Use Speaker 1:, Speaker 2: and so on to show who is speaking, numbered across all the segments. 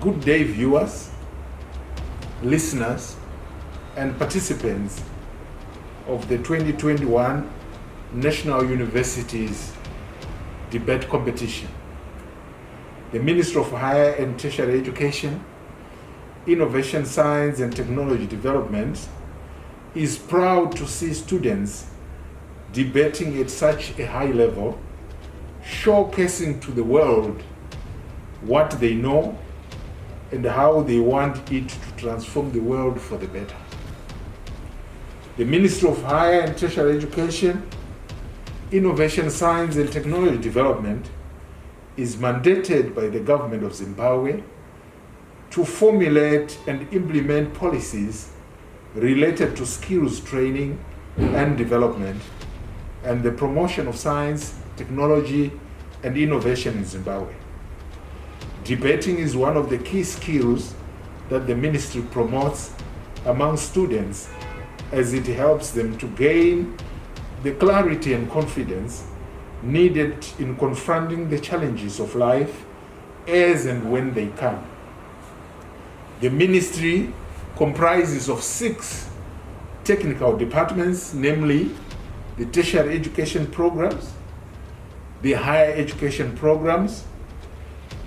Speaker 1: Good day, viewers, listeners, and participants of the 2021 National Universities Debate Competition. The Ministry of Higher and Tertiary Education, Innovation, Science and Technology Development is proud to see students debating at such a high level, showcasing to the world what they know and how they want it to transform the world for the better. The Ministry of Higher and Tertiary Education, Innovation, Science and Technology Development is mandated by the government of Zimbabwe to formulate and implement policies related to skills training and development and the promotion of science, technology, and innovation in Zimbabwe. Debating is one of the key skills that the ministry promotes among students, as it helps them to gain the clarity and confidence needed in confronting the challenges of life as and when they come. The ministry comprises of 6 technical departments, namely the tertiary education programs, the higher education programs,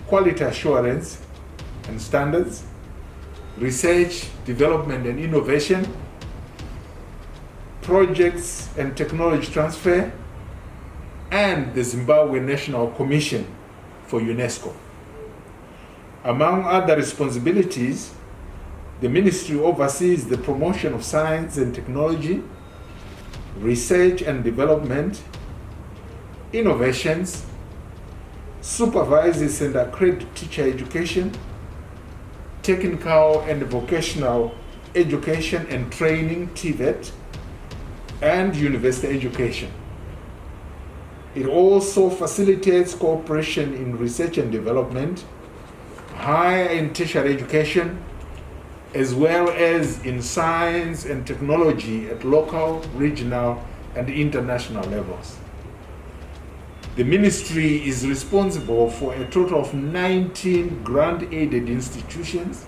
Speaker 1: quality assurance and standards, research, development and innovation, projects and technology transfer, and the Zimbabwe National Commission for UNESCO. Among other responsibilities, the ministry oversees the promotion of science and technology, research and development, innovations, supervises and accredits teacher education, technical and vocational education and training, TVET, and university education. It also facilitates cooperation in research and development, higher and tertiary education, as well as in science and technology at local, regional, and international levels. The ministry is responsible for a total of 19 grant-aided institutions,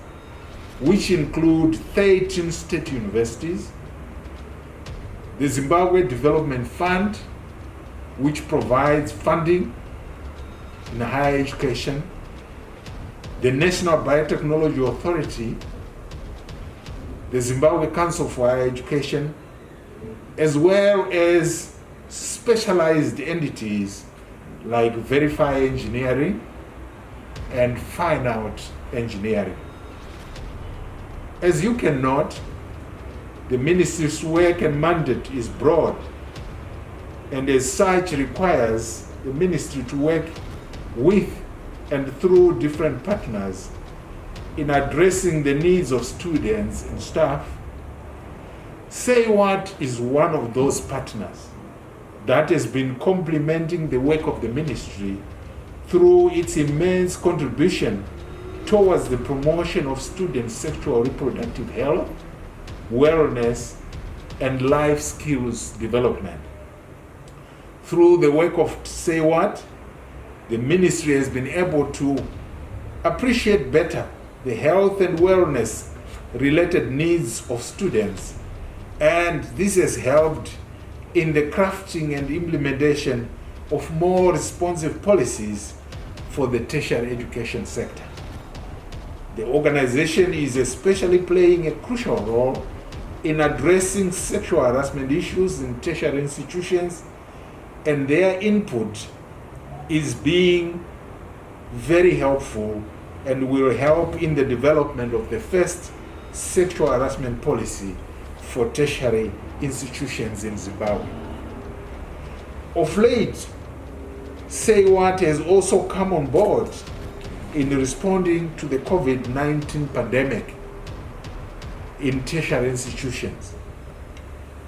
Speaker 1: which include 13 state universities, the Zimbabwe Development Fund, which provides funding in higher education, the National Biotechnology Authority, the Zimbabwe Council for Higher Education, as well as specialized entities like Verify Engineering and Fine Out Engineering. As you can note, the ministry's work and mandate is broad, and as such requires the ministry to work with and through different partners in addressing the needs of students and staff. Say What is one of those partners that has been complementing the work of the ministry through its immense contribution towards the promotion of students' sexual reproductive health, wellness, and life skills development. Through the work of Say What, the ministry has been able to appreciate better the health and wellness related needs of students, and this has helped in the crafting and implementation of more responsive policies for the tertiary education sector. The organization is especially playing a crucial role in addressing sexual harassment issues in tertiary institutions, and their input is being very helpful and will help in the development of the first sexual harassment policy for tertiary institutions in Zimbabwe. Of late, Say What has also come on board in responding to the COVID-19 pandemic in tertiary institutions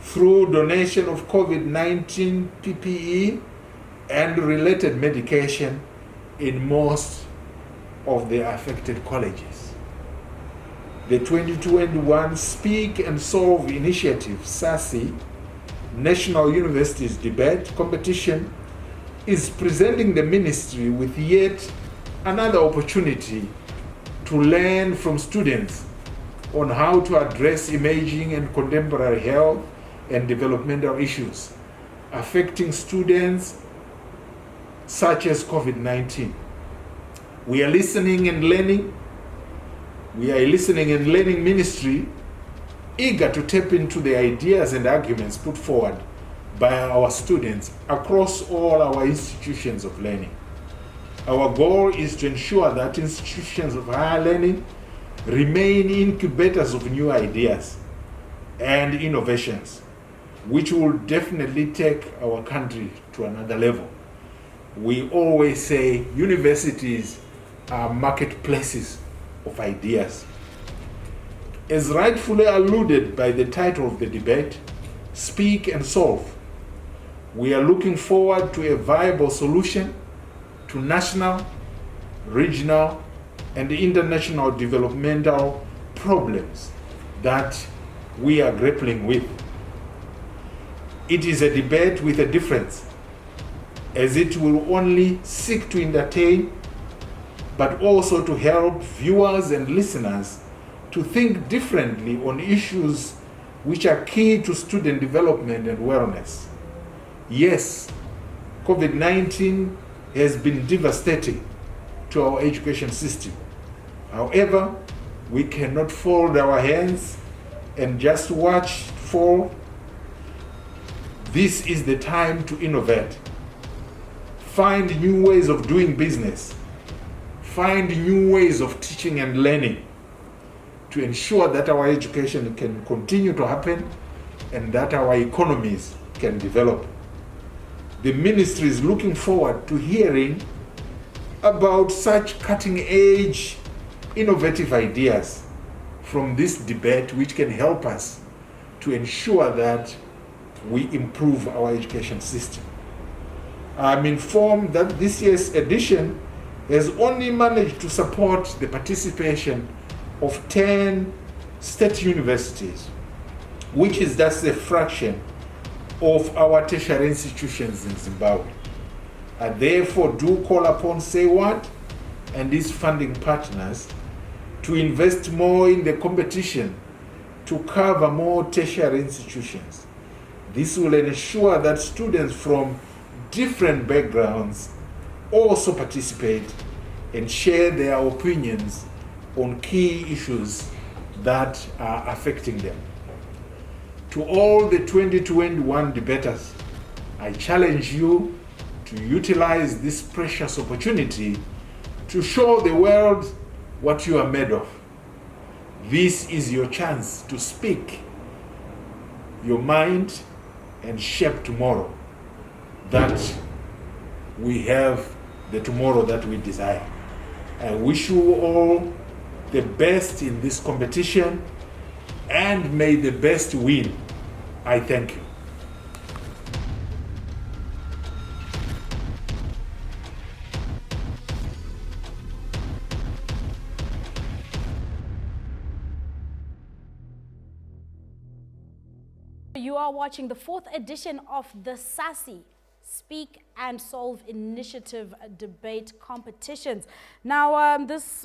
Speaker 1: through donation of COVID-19 PPE and related medication in most of the affected colleges. The 2021 Speak and Solve Initiative, SASI, National Universities Debate Competition, is presenting the ministry with yet another opportunity to to learn from students on how to address emerging and contemporary health and developmental issues affecting students, such as COVID-19. We are listening and learning. We are listening and learning ministry, eager to tap into the ideas and arguments put forward by our students across all our institutions of learning. Our goal is to ensure that institutions of higher learning remain incubators of new ideas and innovations, which will definitely take our country to another level. We always say universities are marketplaces of ideas. As rightfully alluded by the title of the debate, Speak and Solve, we are looking forward to a viable solution to national, regional, and international developmental problems that we are grappling with. It is a debate with a difference, as it will only seek to entertain, but also to help viewers and listeners to think differently on issues which are key to student development and wellness. Yes, COVID-19 has been devastating to our education system. However, we cannot fold our hands and just watch fall. This is the time to innovate. Find new ways of doing business. Find new ways of teaching and learning to ensure that our education can continue to happen and that our economies can develop. The ministry is looking forward to hearing about such cutting-edge, innovative ideas from this debate, which can help us to ensure that we improve our education system. I'm informed that this year's edition has only managed to support the participation of 10 state universities, which is just a fraction of our tertiary institutions in Zimbabwe. I therefore do call upon SASI and its funding partners to invest more in the competition to cover more tertiary institutions. This will ensure that students from different backgrounds also participate and share their opinions on key issues that are affecting them. To all the 2021 debaters, I challenge you to utilize this precious opportunity to show the world what you are made of. This is your chance to speak your mind and shape tomorrow, that we have the tomorrow that we desire. I wish you all the best in this competition, and may the best win. I thank you.
Speaker 2: You are watching the 4th edition of the SASI, Speak and Solve Initiative Debate Competitions. Now,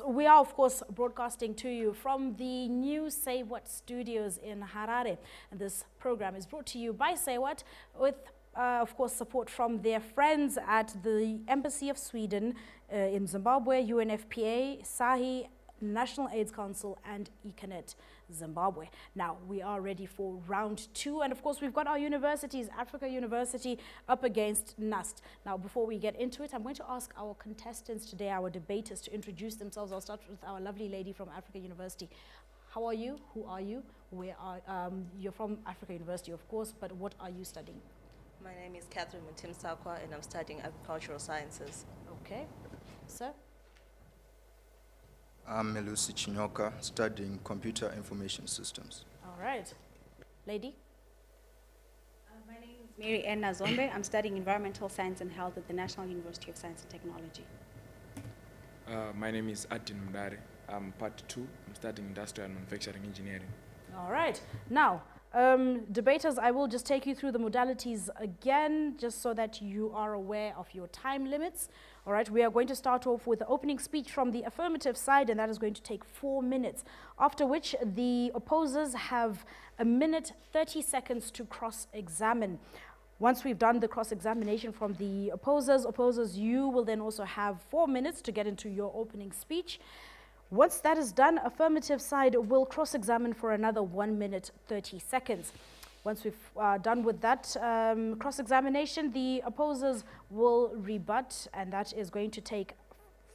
Speaker 2: we are, of course, broadcasting to you from the new Say What studios in Harare. And this program is brought to you by Say What with, of course, support from their friends at the Embassy of Sweden in Zimbabwe, UNFPA, SAHI, National AIDS Council, and Econet Zimbabwe. Now, we are ready for round 2, and of course we've got our universities, Africa University up against Nust. Now, before we get into it, I'm going to ask our contestants today, our debaters, to introduce themselves. I'll start with our lovely lady from Africa University. How are you? Who are you? Where are you're from Africa University, of course, but what are you studying?
Speaker 3: My name is Catherine Mutim-Sakwa, and I'm studying agricultural sciences.
Speaker 2: Okay. Sir?
Speaker 4: I'm Melusi Chinyoka, studying computer information systems.
Speaker 2: All right. Lady?
Speaker 5: My name is Mary Ann Nazombe. I'm studying environmental science and health at the National University of Science and Technology.
Speaker 6: My name is Adin Mdare. I'm part 2. I'm studying industrial and manufacturing engineering.
Speaker 2: All right. Now, Debaters, I will just take you through the modalities again, just so that you are aware of your time limits. All right, we are going to start off with the opening speech from the affirmative side, and that is going to take 4 minutes, after which the opposers have 1 minute 30 seconds to cross-examine. Once we've done the cross-examination from the opposers, you will then also have 4 minutes to get into your opening speech. Once that is done, affirmative side will cross-examine for another 1 minute 30 seconds. Once we've done with that cross-examination, the opposers will rebut, and that is going to take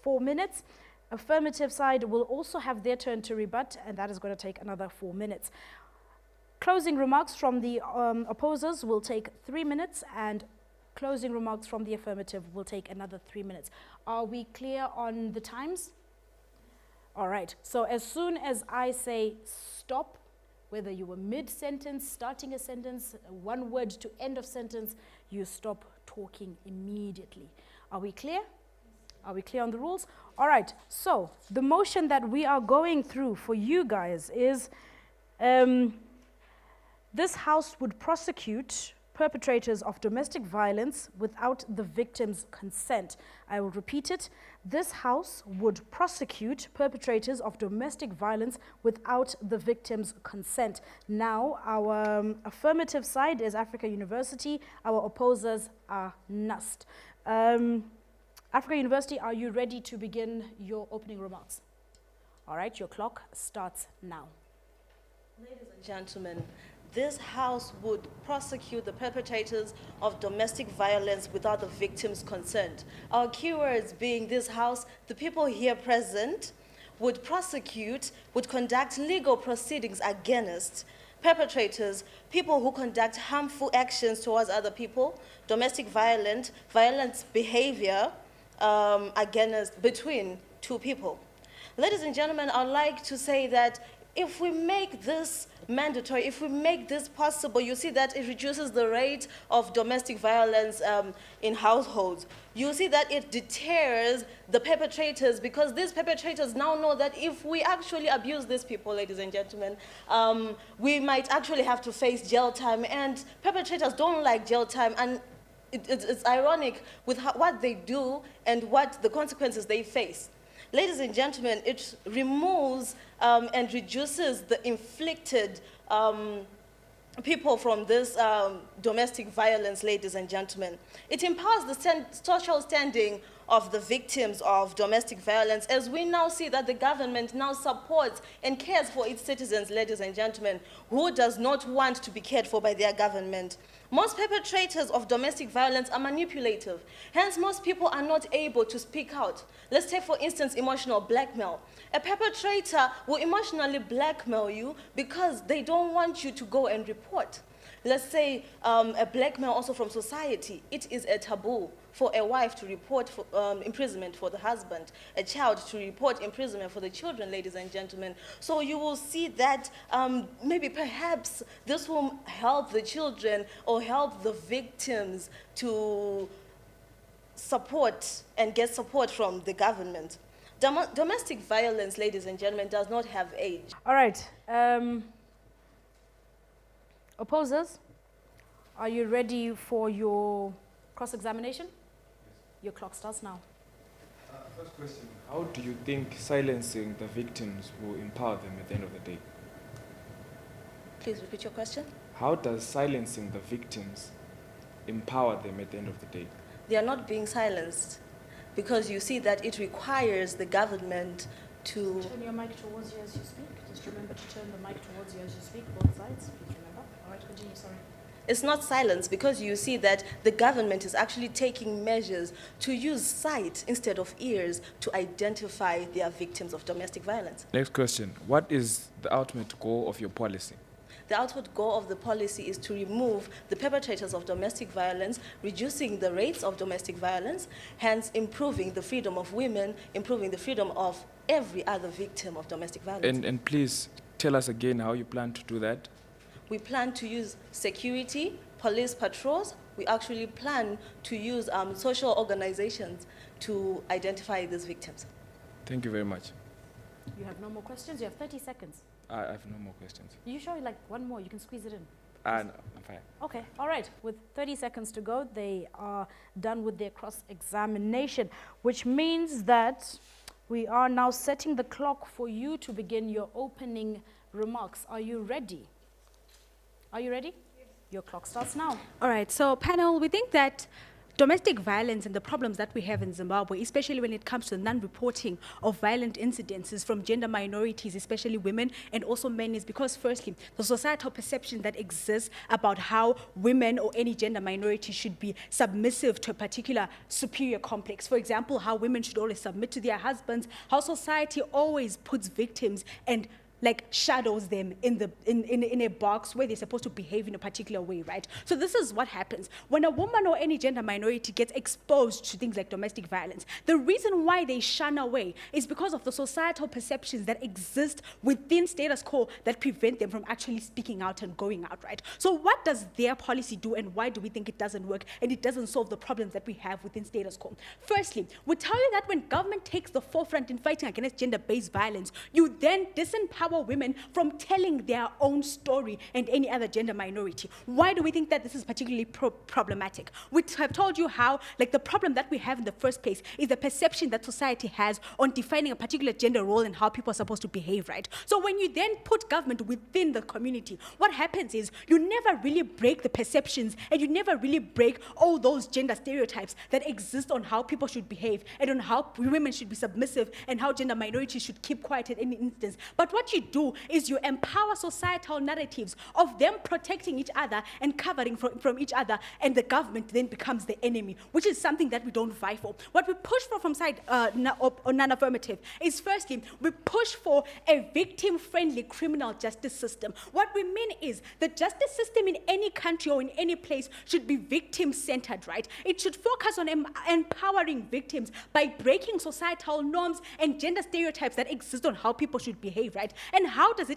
Speaker 2: 4 minutes. Affirmative side will also have their turn to rebut, and that is going to take another 4 minutes. Closing remarks from the opposers will take 3 minutes, and closing remarks from the affirmative will take another 3 minutes. Are we clear on the times? All right, so as soon as I say stop, whether you were mid-sentence, starting a sentence, 1 word to end of sentence, you stop talking immediately. Are we clear? Are we clear on the rules? All right, so the motion that we are going through for you guys is this House would prosecute perpetrators of domestic violence without the victim's consent. I will repeat it. This House would prosecute perpetrators of domestic violence without the victim's consent. Now, our affirmative side is Africa University. Our opposers are Nust. Africa University, are you ready to begin your opening remarks? All right, your clock starts now.
Speaker 3: Ladies and gentlemen, this House would prosecute the perpetrators of domestic violence without the victim's consent. Our keywords being this House, the people here present would prosecute, would conduct legal proceedings against perpetrators, people who conduct harmful actions towards other people, domestic violence behavior between two people. Ladies and gentlemen, I'd like to say that if we make this mandatory, if we make this possible, you see that it reduces the rate of domestic violence in households. You see that it deters the perpetrators, because these perpetrators now know that if we actually abuse these people, ladies and gentlemen, we might actually have to face jail time, and perpetrators don't like jail time, and it's ironic with what they do and what the consequences they face. Ladies and gentlemen, it removes and reduces the inflicted people from this domestic violence, ladies and gentlemen. It empowers the social standing of the victims of domestic violence, as we now see that the government now supports and cares for its citizens, ladies and gentlemen. Who does not want to be cared for by their government? Most perpetrators of domestic violence are manipulative. Hence, most people are not able to speak out. Let's take, for instance, emotional blackmail. A perpetrator will emotionally blackmail you because they don't want you to go and report. Let's say a blackmail also from society. It is a taboo for a wife to report for, imprisonment for the husband, a child to report imprisonment for the children, ladies and gentlemen. So you will see that maybe perhaps this will help the children or help the victims to support and get support from the government. Domestic violence, ladies and gentlemen, does not have age.
Speaker 2: All right. Opposers, are you ready for your cross-examination? Your clock starts now.
Speaker 6: First question, how do you think silencing the victims will empower them at the end of the day?
Speaker 3: Please repeat your question.
Speaker 6: How does silencing the victims empower them at the end of the day?
Speaker 3: They are not being silenced because you see that it requires the government to...
Speaker 2: Turn your mic towards you as you speak. Just remember to turn the mic towards you as you speak, both sides. Please remember. All right, continue, sorry.
Speaker 3: It's not silence because you see that the government is actually taking measures to use sight instead of ears to identify their victims of domestic violence.
Speaker 6: Next question, what is the ultimate goal of your policy?
Speaker 3: The ultimate goal of the policy is to remove the perpetrators of domestic violence, reducing the rates of domestic violence, hence improving the freedom of women, improving the freedom of every other victim of domestic violence.
Speaker 6: And please tell us again how you plan to do that.
Speaker 3: We plan to use security, police patrols. We actually plan to use social organizations to identify these victims.
Speaker 6: Thank you very much.
Speaker 2: You have no more questions. You have 30 seconds.
Speaker 6: I have no more questions.
Speaker 2: You sure like one more? You can squeeze it in.
Speaker 6: And I'm fine.
Speaker 2: Okay, all right. With 30 seconds to go, they are done with their cross-examination, which means that we are now setting the clock for you to begin your opening remarks. Are you ready? Are you ready? Yes. Your clock starts now.
Speaker 5: All right, so panel, we think that domestic violence and the problems that we have in Zimbabwe, especially when it comes to the non-reporting of violent incidences from gender minorities, especially women and also men, is because firstly, the societal perception that exists about how women or any gender minority should be submissive to a particular superior complex. For example, how women should always submit to their husbands, how society always puts victims and like shadows them in a box where they're supposed to behave in a particular way, right? So this is what happens. When a woman or any gender minority gets exposed to things like domestic violence, the reason why they shun away is because of the societal perceptions that exist within status quo that prevent them from actually speaking out and going out, right? So what does their policy do, and why do we think it doesn't work and it doesn't solve the problems that we have within status quo? Firstly, we tell you that when government takes the forefront in fighting against gender-based violence, you then disempower women from telling their own story and any other gender minority. Why do we think that this is particularly problematic? We have told you how, like, the problem that we have in the first place is the perception that society has on defining a particular gender role and how people are supposed to behave, right? So when you then put government within the community, what happens is you never really break the perceptions and you never really break all those gender stereotypes that exist on how people should behave and on how women should be submissive and how gender minorities should keep quiet at any instance. But what you do is you empower societal narratives of them protecting each other and covering from each other, and the government then becomes the enemy, which is something that we don't vie for. What we push for from side non-affirmative is firstly, we push for a victim-friendly criminal justice system. What we mean is the justice system in any country or in any place should be victim-centered, right? It should focus on empowering victims by breaking societal norms and gender stereotypes that exist on how people should behave, right? And how does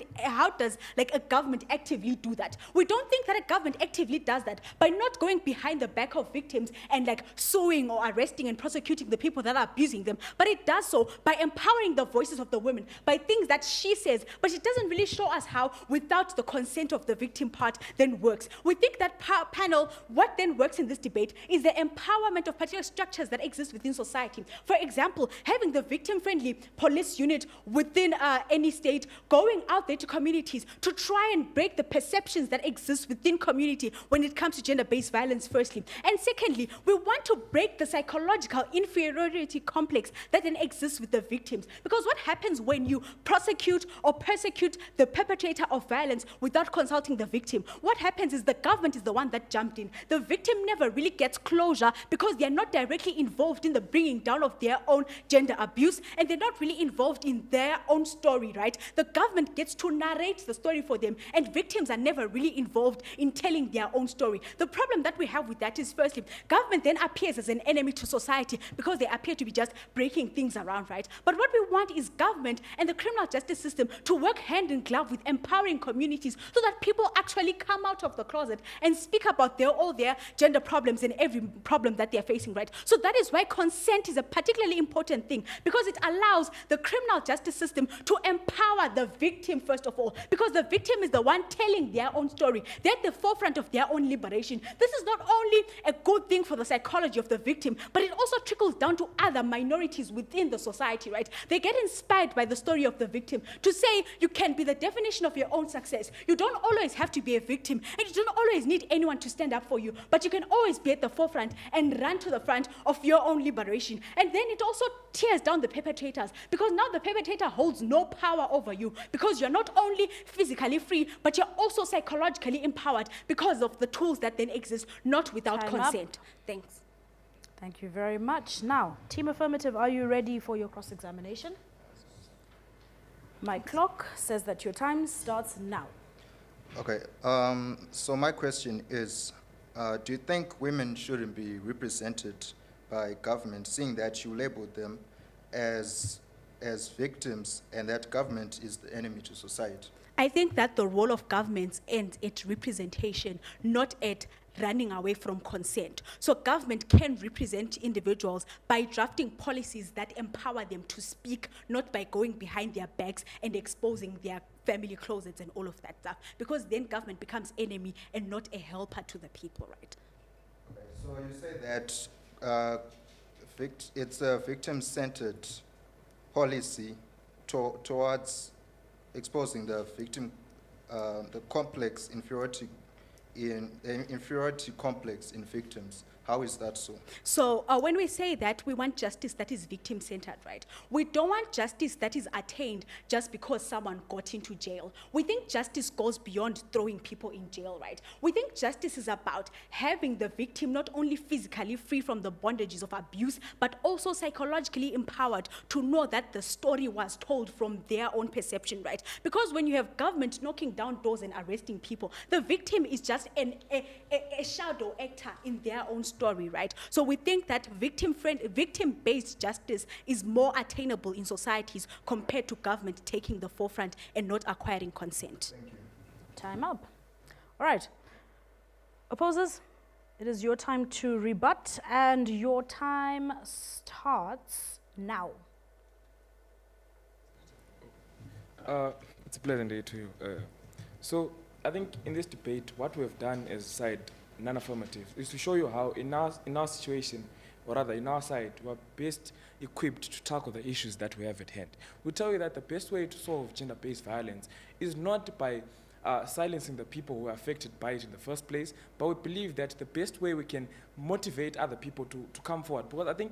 Speaker 5: like a government actively do that? We don't think that a government actively does that by not going behind the back of victims and like suing or arresting and prosecuting the people that are abusing them, but it does so by empowering the voices of the women, by things that she says, but it doesn't really show us how without the consent of the victim part then works. We think that panel, what then works in this debate is the empowerment of particular structures that exist within society. For example, having the victim-friendly police unit within any state going out there to communities to try and break the perceptions that exist within community when it comes to gender-based violence, firstly. And secondly, we want to break the psychological inferiority complex that then exists with the victims. Because what happens when you prosecute or persecute the perpetrator of violence without consulting the victim? What happens is the government is the one that jumped in. The victim never really gets closure because they're not directly involved in the bringing down of their own gender abuse, and they're not really involved in their own story, right? The government gets to narrate the story for them, and victims are never really involved in telling their own story. The problem that we have with that is, firstly, government then appears as an enemy to society because they appear to be just breaking things around, right? But what we want is government and the criminal justice system to work hand in glove with empowering communities so that people actually come out of the closet and speak about all their gender problems and every problem that they're facing, right? So that is why consent is a particularly important thing, because it allows the criminal justice system to empower the victim first of all, because the victim is the one telling their own story. They're at the forefront of their own liberation. This is not only a good thing for the psychology of the victim, but it also trickles down to other minorities within the society, right? They get inspired by the story of the victim to say you can be the definition of your own success. You don't always have to be a victim, and you don't always need anyone to stand up for you, but you can always be at the forefront and run to the front of your own liberation. And then it also tears down the perpetrators, because now the perpetrator holds no power over you, because you're not only physically free, but you're also psychologically empowered because of the tools that then exist, not without
Speaker 2: Time
Speaker 5: consent.
Speaker 2: up.
Speaker 5: Thanks.
Speaker 2: Thank you very much. Now, Team Affirmative, are you ready for your cross-examination? My clock says that your time starts now.
Speaker 4: Okay, so my question is, do you think women shouldn't be represented by government, seeing that you labeled them as victims and that government is the enemy to society?
Speaker 5: I think that the role of government ends at representation, not at running away from consent. So government can represent individuals by drafting policies that empower them to speak, not by going behind their backs and exposing their family closets and all of that stuff, because then government becomes enemy and not a helper to the people, right?
Speaker 4: Okay, so you say that it's a victim-centered policy towards exposing the victim, the complex inferiority complex in victims. How is that so?
Speaker 5: So when we say that we want justice that is victim-centered, right? We don't want justice that is attained just because someone got into jail. We think justice goes beyond throwing people in jail, right? We think justice is about having the victim not only physically free from the bondages of abuse, but also psychologically empowered to know that the story was told from their own perception, right? Because when you have government knocking down doors and arresting people, the victim is just a shadow actor in their own story, right? So we think that victim-based justice is more attainable in societies compared to government taking the forefront and not acquiring consent.
Speaker 4: Thank you.
Speaker 2: Time up. All right. Opposers, it is your time to rebut, and your time starts now.
Speaker 6: It's a pleasant day to you. So I think in this debate, what we've done as a side, non-affirmative, is to show you how in our situation, or rather in our side, we're best equipped to tackle the issues that we have at hand. We tell you that the best way to solve gender-based violence is not by silencing the people who are affected by it in the first place, but we believe that the best way we can motivate other people to come forward. Because I think,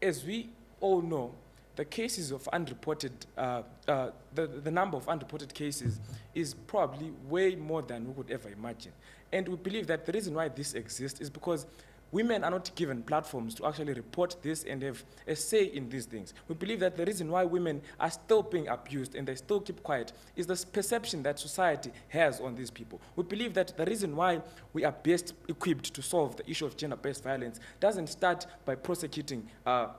Speaker 6: as we all know, the cases of unreported, the number of unreported cases is probably way more than we could ever imagine. And we believe that the reason why this exists is because women are not given platforms to actually report this and have a say in these things. We believe that the reason why women are still being abused and they still keep quiet is the perception that society has on these people. We believe that the reason why we are best equipped to solve the issue of gender-based violence doesn't start by prosecuting the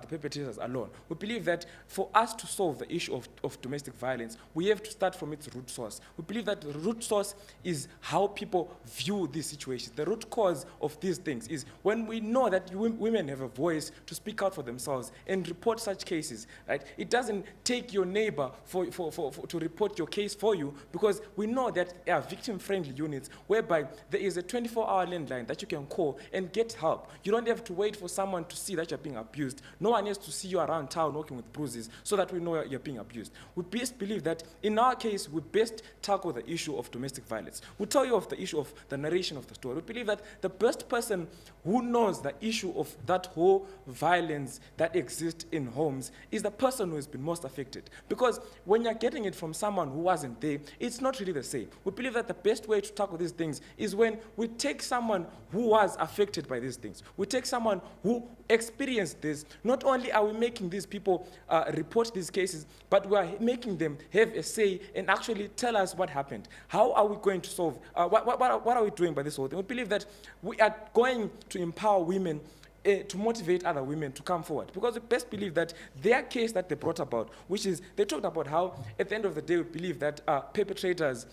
Speaker 6: perpetrators alone. We believe that for us to solve the issue of domestic violence, we have to start from its root source. We believe that the root source is how people view these situations. The root cause of these things is when we know that women have a voice to speak out for themselves and report such cases, right? It doesn't take your neighbor to report your case for you, because we know that there are victim-friendly units whereby there is a 24-hour landline that you can call and get help. You don't have to wait for someone to see that you're being abused. No one has to see you around town walking with bruises so that we know you're being abused. We best believe that in our case, we best tackle the issue of domestic violence. We tell you of the issue of the narration of the story. We believe that the best person who knows the issue of that whole violence that exists in homes is the person who has been most affected. Because when you're getting it from someone who wasn't there, it's not really the same. We believe that the best way to tackle these things is when we take someone who was affected by these things. We take someone who experienced this. Not only are we making these people report these cases, but we are making them have a say and actually tell us what happened. How are we going to solve, what are we doing by this whole thing? We believe that we are going to empower women to motivate other women to come forward. Because we best believe that their case that they brought about, which is, they talked about how at the end of the day we believe that perpetrators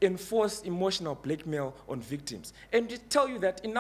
Speaker 6: enforce emotional blackmail on victims. And we tell you that in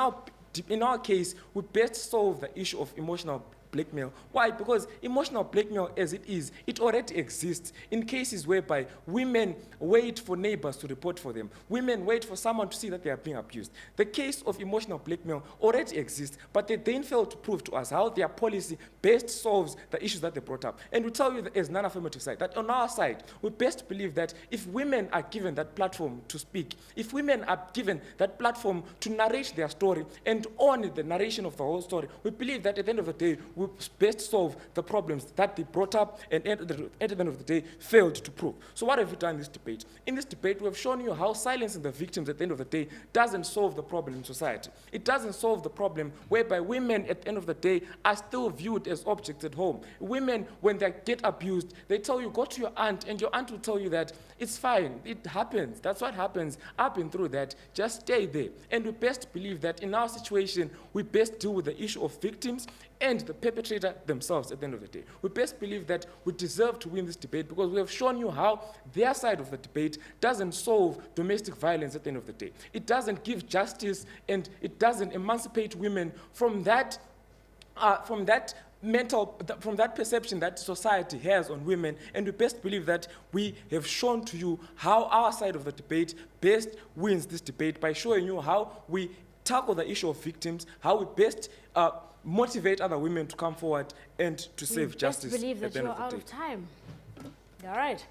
Speaker 6: our case, we best solve the issue of emotional blackmail. Why? Because emotional blackmail as it is, it already exists in cases whereby women wait for neighbors to report for them. Women wait for someone to see that they are being abused. The case of emotional blackmail already exists, but they then fail to prove to us how their policy best solves the issues that they brought up. And we tell you that as non-affirmative side, that on our side, we best believe that if women are given that platform to speak, if women are given that platform to narrate their story and own the narration of the whole story, we believe that at the end of the day, we best solve the problems that they brought up and at the end of the day failed to prove. So what have we done in this debate? In this debate, we have shown you how silencing the victims at the end of the day doesn't solve the problem in society. It doesn't solve the problem whereby women at the end of the day are still viewed as objects at home. Women, when they get abused, they tell you, go to your aunt, and your aunt will tell you that it's fine, it happens, that's what happens, I've been through that, just stay there. And we best believe that in our situation, we best deal with the issue of victims and the perpetrator themselves at the end of the day. We best believe that we deserve to win this debate because we have shown you how their side of the debate doesn't solve domestic violence at the end of the day. It doesn't give justice, and it doesn't emancipate women from that from that perception that society has on women. And we best believe that we have shown to you how our side of the debate best wins this debate by showing you how we tackle the issue of victims, how we best motivate other women to come forward and to save justice
Speaker 2: Believe that
Speaker 6: at the end
Speaker 2: you're
Speaker 6: of the
Speaker 2: out
Speaker 6: day.
Speaker 2: of time. All right.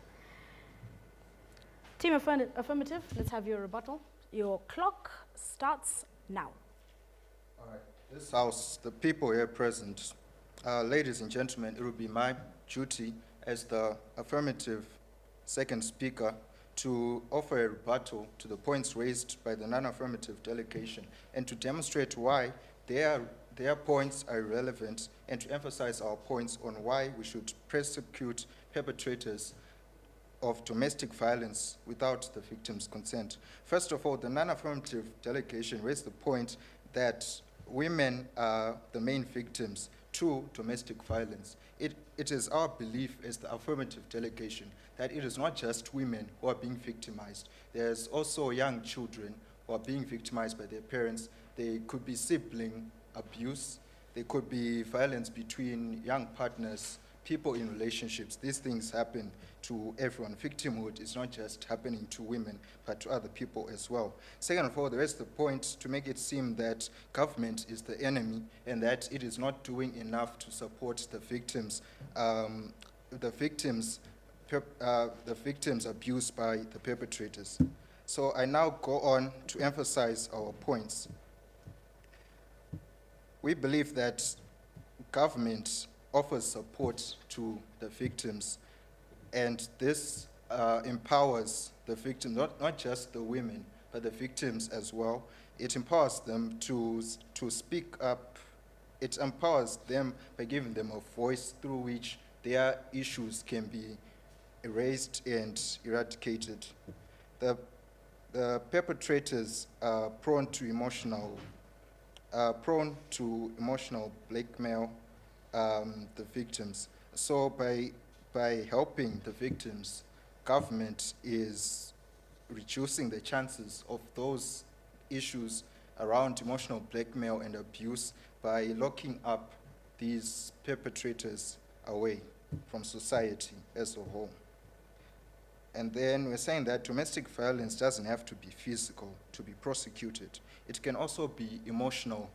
Speaker 2: Team affirmative, let's have your rebuttal. Your clock starts now.
Speaker 4: All right. This House, the people here present, ladies and gentlemen, it will be my duty as the affirmative second speaker to offer a rebuttal to the points raised by the non-affirmative delegation and to demonstrate why their points are relevant and to emphasize our points on why we should prosecute perpetrators of domestic violence without the victim's consent. First of all, the non-affirmative delegation raised the point that women are the main victims to domestic violence. It is our belief as the affirmative delegation that it is not just women who are being victimized. There's also young children who are being victimized by their parents. They could be sibling abuse. There could be violence between young partners, people in relationships. These things happen to everyone. Victimhood is not just happening to women, but to other people as well. Second of all, there is the point to make it seem that government is the enemy and that it is not doing enough to support the victims, the victims abused by the perpetrators. So I now go on to emphasize our points. We believe that government offers support to the victims, and this empowers the victims, not just the women, but the victims as well. It empowers them to speak up. It empowers them by giving them a voice through which their issues can be erased and eradicated. The perpetrators are prone to emotional blackmail the victims. So by helping the victims, government is reducing the chances of those issues around emotional blackmail and abuse by locking up these perpetrators away from society as a whole. And then we're saying that domestic violence doesn't have to be physical to be prosecuted. It can also be emotional.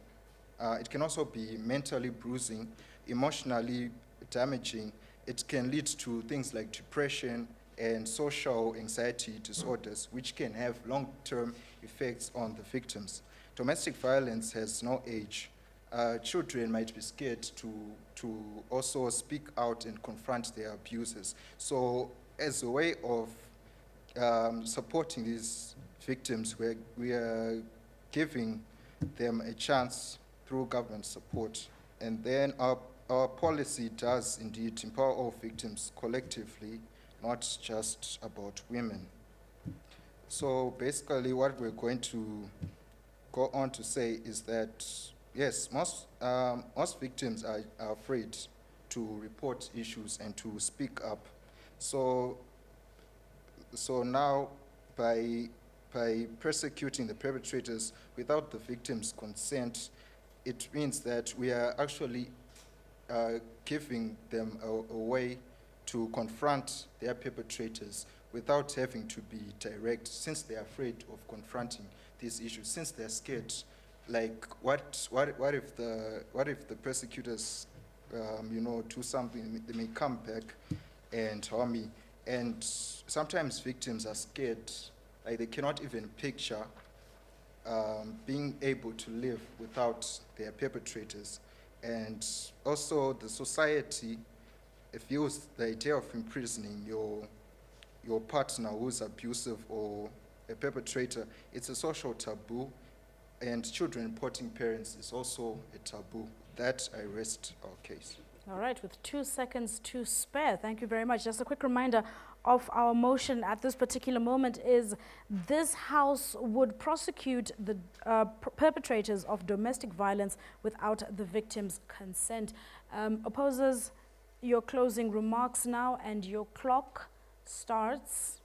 Speaker 4: It can also be mentally bruising, emotionally damaging. It can lead to things like depression and social anxiety disorders, which can have long-term effects on the victims. Domestic violence has no age. Children might be scared to also speak out and confront their abusers. So as a way of supporting these victims, we are giving them a chance through government support. And then our policy does indeed empower all victims collectively, not just about women. So basically what we're going to go on to say is that, yes, most victims are afraid to report issues and to speak up. So now by persecuting the perpetrators without the victim's consent, it means that we are actually giving them a way to confront their perpetrators without having to be direct, since they're afraid of confronting these issues, since they're scared. Like, what if the persecutors, do something? They may come back and harm me. And sometimes victims are scared, like they cannot even picture being able to live without their perpetrators. And also the society views the idea of imprisoning your partner who's abusive or a perpetrator. It's a social taboo, and children reporting parents is also a taboo. That I rest our case.
Speaker 2: All right, with 2 seconds to spare, thank you very much. Just a quick reminder of our motion at this particular moment is this House would prosecute the perpetrators of domestic violence without the victim's consent. Opposers, your closing remarks now, and your clock starts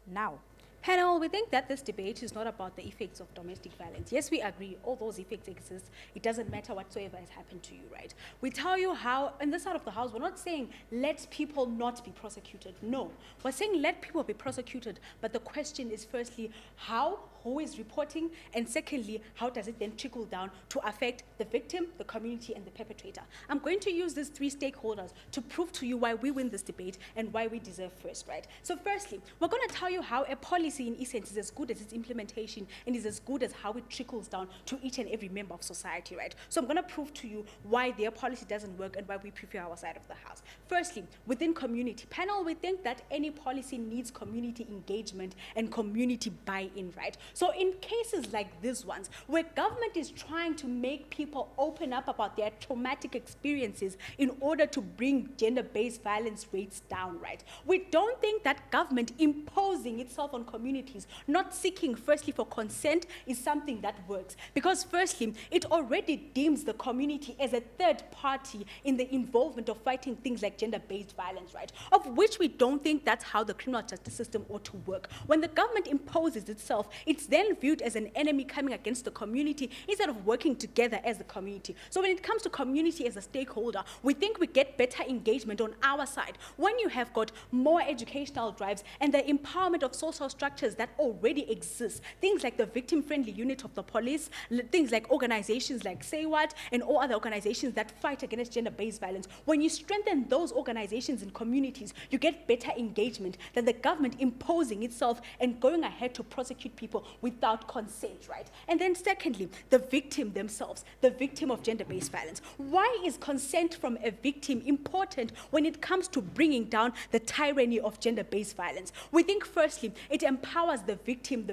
Speaker 2: now.
Speaker 5: Panel, we think that this debate is not about the effects of domestic violence. Yes, we agree, all those effects exist. It doesn't matter whatsoever has happened to you, right? We tell you how, in this side of the House, we're not saying let people not be prosecuted. No, we're saying let people be prosecuted. But the question is firstly, how, who is reporting? And secondly, how does it then trickle down to affect the victim, the community, and the perpetrator? I'm going to use these three stakeholders to prove to you why we win this debate and why we deserve first, right? So firstly, we're going to tell you how a policy in essence is as good as its implementation and is as good as how it trickles down to each and every member of society, right? So I'm going to prove to you why their policy doesn't work and why we prefer our side of the House. Firstly, within community. Panel, we think that any policy needs community engagement and community buy-in, right? So in cases like these ones, where government is trying to make people open up about their traumatic experiences in order to bring gender-based violence rates down, right? We don't think that government imposing itself on communities, not seeking firstly for consent, is something that works. Because firstly, it already deems the community as a third party in the involvement of fighting things like gender-based violence, right? Of which we don't think that's how the criminal justice system ought to work. When the government imposes itself, it's then viewed as an enemy coming against the community instead of working together as a community. So when it comes to community as a stakeholder, we think we get better engagement on our side when you have got more educational drives and the empowerment of social structures that already exist. Things like the victim-friendly unit of the police, things like organizations like Say What, and all other organizations that fight against gender-based violence. When you strengthen those organizations and communities, you get better engagement than the government imposing itself and going ahead to prosecute people without consent, right? And then secondly, the victim themselves, the victim of gender-based violence. Why is consent from a victim important when it comes to bringing down the tyranny of gender-based violence? We think firstly, it empowers the victim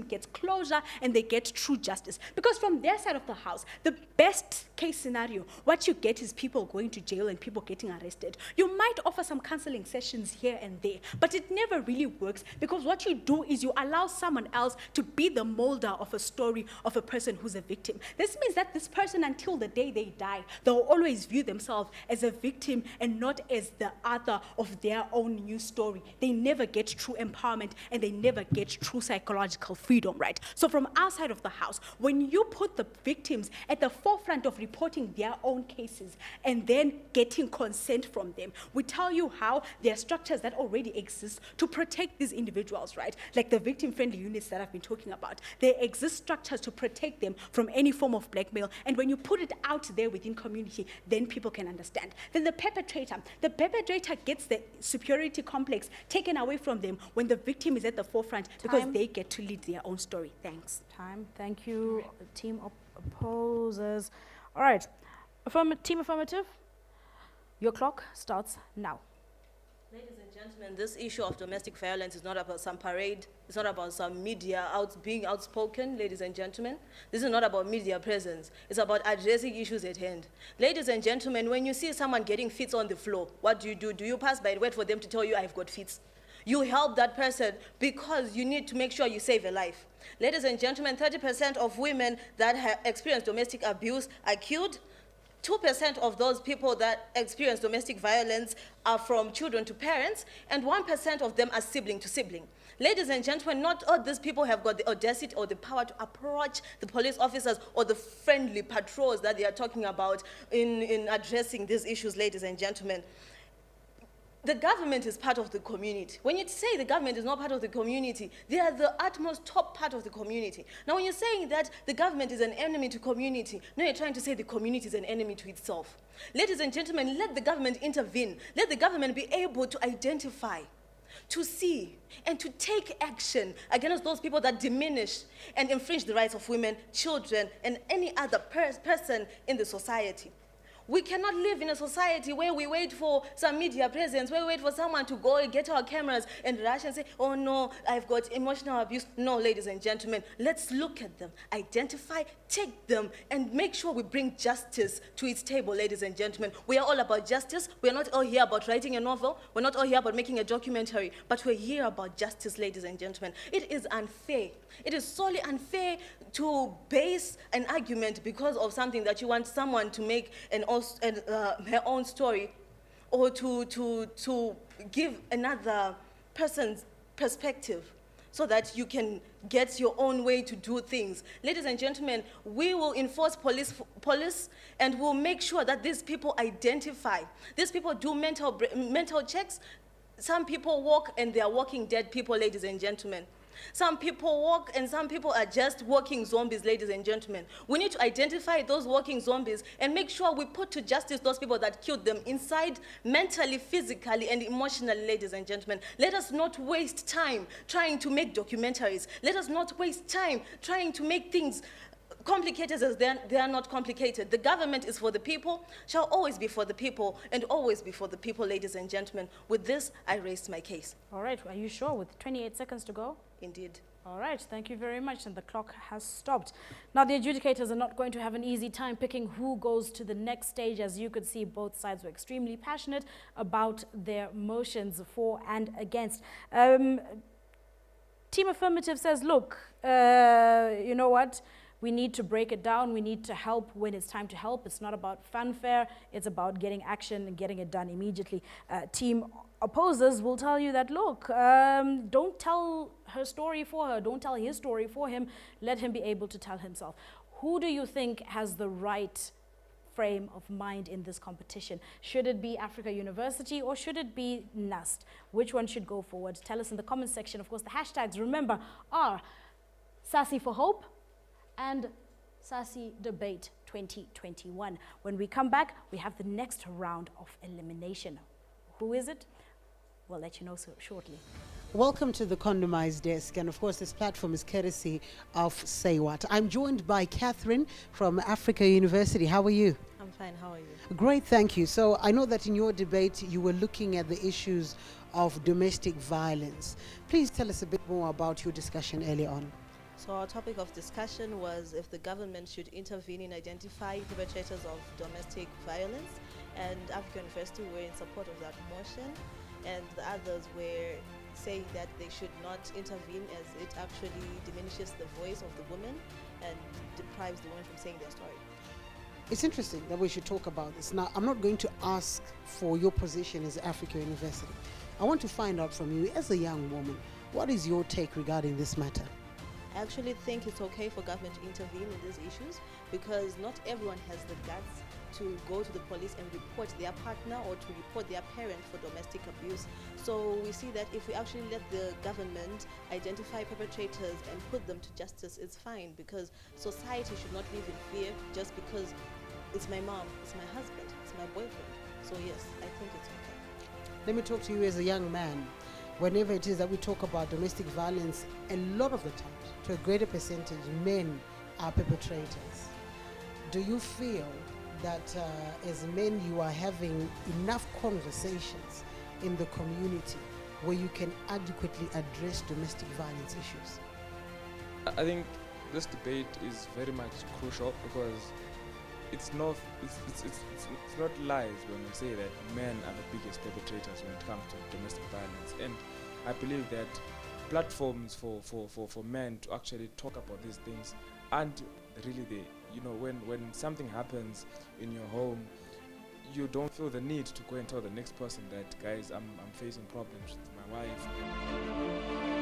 Speaker 5: gets closure, and they get true justice. Because from their side of the House, the best case scenario, what you get is people going to jail and people getting arrested. You might offer some counseling sessions here and there, but it never really works, because what you do is you allow someone else to be the molder of a story of a person who's a victim. This means that this person, until the day they die, they'll always view themselves as a victim and not as the author of their own new story. They never get true empowerment and they never get true psychological freedom, right? So from our side of the House, when you put the victims at the forefront of reporting their own cases and then getting consent from them, we tell you how there are structures that already exist to protect these individuals, right? Like the victim-friendly units that I've been talking about. There exist structures to protect them from any form of blackmail, and when you put it out there within community, then people can understand. Then the perpetrator gets the superiority complex taken away from them when the victim is at the forefront, because they get to lead their own story. Thanks.
Speaker 2: Thank you, team opposers. All right, team affirmative, your clock starts now.
Speaker 3: Ladies and gentlemen, this issue of domestic violence is not about some parade. It's not about some media being outspoken, ladies and gentlemen. This is not about media presence. It's about addressing issues at hand. Ladies and gentlemen, when you see someone getting fits on the floor, what do? Do you pass by and wait for them to tell you, I've got fits? You help that person because you need to make sure you save a life. Ladies and gentlemen, 30% of women that have experienced domestic abuse are killed. 2% of those people that experience domestic violence are from children to parents, and 1% of them are sibling to sibling. Ladies and gentlemen, not all these people have got the audacity or the power to approach the police officers or the friendly patrols that they are talking about in addressing these issues, ladies and gentlemen. The government is part of the community. When you say the government is not part of the community, they are the utmost top part of the community. Now, when you're saying that the government is an enemy to community, now you're trying to say the community is an enemy to itself. Ladies and gentlemen, let the government intervene. Let the government be able to identify, to see, and to take action against those people that diminish and infringe the rights of women, children, and any other person in the society. We cannot live in a society where we wait for some media presence, where we wait for someone to go and get our cameras and rush and say, oh no, I've got emotional abuse. No, ladies and gentlemen, let's look at them, identify, take them, and make sure we bring justice to its table, ladies and gentlemen. We are all about justice. We are not all here about writing a novel. We're not all here about making a documentary, but we're here about justice, ladies and gentlemen. It is unfair. It is solely unfair to base an argument because of something that you want someone to make her own story, or to give another person's perspective so that you can get your own way to do things. Ladies and gentlemen, we will enforce police and we'll make sure that these people identify. These people do mental checks. Some people walk and they are walking dead people, ladies and gentlemen. Some people walk and some people are just walking zombies, ladies and gentlemen. We need to identify those walking zombies and make sure we put to justice those people that killed them inside, mentally, physically, and emotionally, ladies and gentlemen. Let us not waste time trying to make documentaries. Let us not waste time trying to make things complicated as they are not complicated. The government is for the people, shall always be for the people, and always be for the people, ladies and gentlemen. With this, I raised my case.
Speaker 2: All right, are you sure? With 28 seconds to go?
Speaker 3: Indeed.
Speaker 2: All right, thank you very much, and the clock has stopped. Now, the adjudicators are not going to have an easy time picking who goes to the next stage. As you could see, both sides were extremely passionate about their motions for and against. Team Affirmative says, look, you know what? We need to break it down. We need to help when it's time to help. It's not about fanfare. It's about getting action and getting it done immediately. Team opposers will tell you that, look, don't tell her story for her. Don't tell his story for him. Let him be able to tell himself. Who do you think has the right frame of mind in this competition? Should it be Africa University or should it be Nust? Which one should go forward? Tell us in the comment section. Of course, the hashtags, remember, are SASI for Hope and SASI Debate 2021. When we come back, we have the next round of elimination. Who is it? We'll let you know shortly.
Speaker 7: Welcome to the Condomized Desk, and of course this platform is courtesy of Say What. I'm joined by Catherine from Africa University. How are you?
Speaker 3: I'm fine, how are you?
Speaker 7: Great, thank you. So I know that in your debate you were looking at the issues of domestic violence. Please tell us a bit more about your discussion earlier on.
Speaker 3: So our topic of discussion was if the government should intervene in identifying perpetrators of domestic violence, and Africa University were in support of that motion, and the others were saying that they should not intervene as it actually diminishes the voice of the woman and deprives the women from saying their story.
Speaker 7: It's interesting that we should talk about this. Now, I'm not going to ask for your position as Africa University. I want to find out from you, as a young woman, what is your take regarding this matter?
Speaker 3: I actually think it's okay for government to intervene in these issues because not everyone has the guts to go to the police and report their partner or to report their parent for domestic abuse. So we see that if we actually let the government identify perpetrators and put them to justice, it's fine, because society should not live in fear just because it's my mom, it's my husband, it's my boyfriend. So yes, I think it's okay.
Speaker 7: Let me talk to you as a young man. Whenever it is that we talk about domestic violence, a lot of the times, to a greater percentage, men are perpetrators. Do you feel that as men you are having enough conversations in the community where you can adequately address domestic violence issues?
Speaker 6: I think this debate is very much crucial because it's not lies when we say that men are the biggest perpetrators when it comes to domestic violence. And I believe that platforms for men to actually talk about these things aren't really there. You know, when something happens in your home, you don't feel the need to go and tell the next person that, guys, I'm facing problems with my wife.